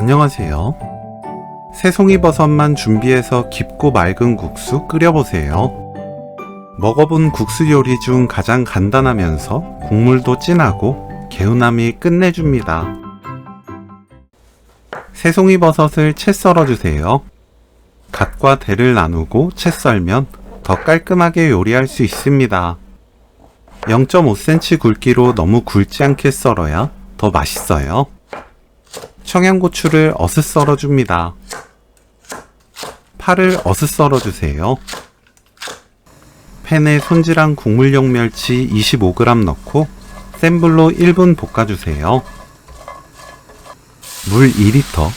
안녕하세요. 새송이버섯만 준비해서 깊고 맑은 국수 끓여보세요. 먹어본 국수 요리 중 가장 간단하면서 국물도 진하고 개운함이 끝내줍니다. 새송이버섯을 채 썰어주세요. 갓과 대를 나누고 채 썰면 더 깔끔하게 요리할 수 있습니다. 0.5cm 굵기로 너무 굵지 않게 썰어야 더 맛있어요. 청양고추를 어슷 썰어줍니다. 파를 어슷 썰어주세요. 팬에 손질한 국물용 멸치 25g 넣고 센 불로 1분 볶아주세요. 물 2리터,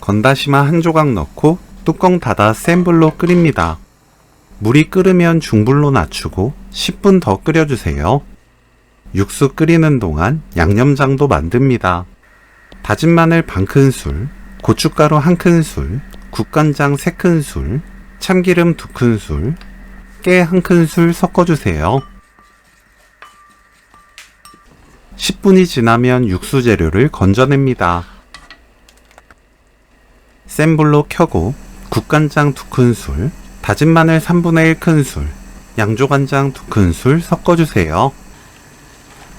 건다시마 한 조각 넣고 뚜껑 닫아 센 불로 끓입니다. 물이 끓으면 중불로 낮추고 10분 더 끓여주세요. 육수 끓이는 동안 양념장도 만듭니다. 다진 마늘 반큰술, 고춧가루 1큰술, 국간장 3큰술, 참기름 2큰술, 깨 1큰술 섞어주세요. 10분이 지나면 육수 재료를 건져냅니다. 센 불로 켜고 국간장 2큰술, 다진 마늘 3분의 1큰술, 양조간장 2큰술 섞어주세요.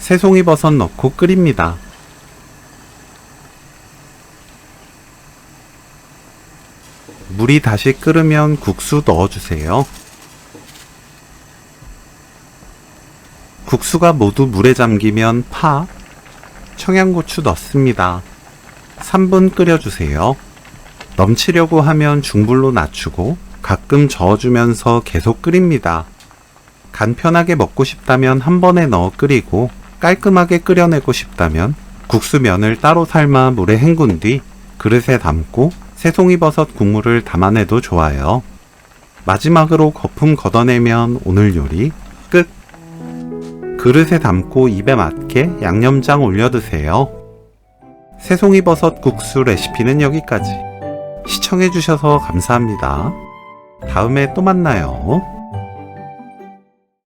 새송이버섯 넣고 끓입니다. 물이 다시 끓으면 국수 넣어주세요. 국수가 모두 물에 잠기면 파, 청양고추 넣습니다. 3분 끓여주세요. 넘치려고 하면 중불로 낮추고 가끔 저어주면서 계속 끓입니다. 간편하게 먹고 싶다면 한 번에 넣어 끓이고 깔끔하게 끓여내고 싶다면 국수면을 따로 삶아 물에 헹군 뒤 그릇에 담고 새송이버섯 국물을 담아내도 좋아요. 마지막으로 거품 걷어내면 오늘 요리 끝! 그릇에 담고 입에 맞게 양념장 올려드세요. 새송이버섯 국수 레시피는 여기까지. 시청해주셔서 감사합니다. 다음에 또 만나요.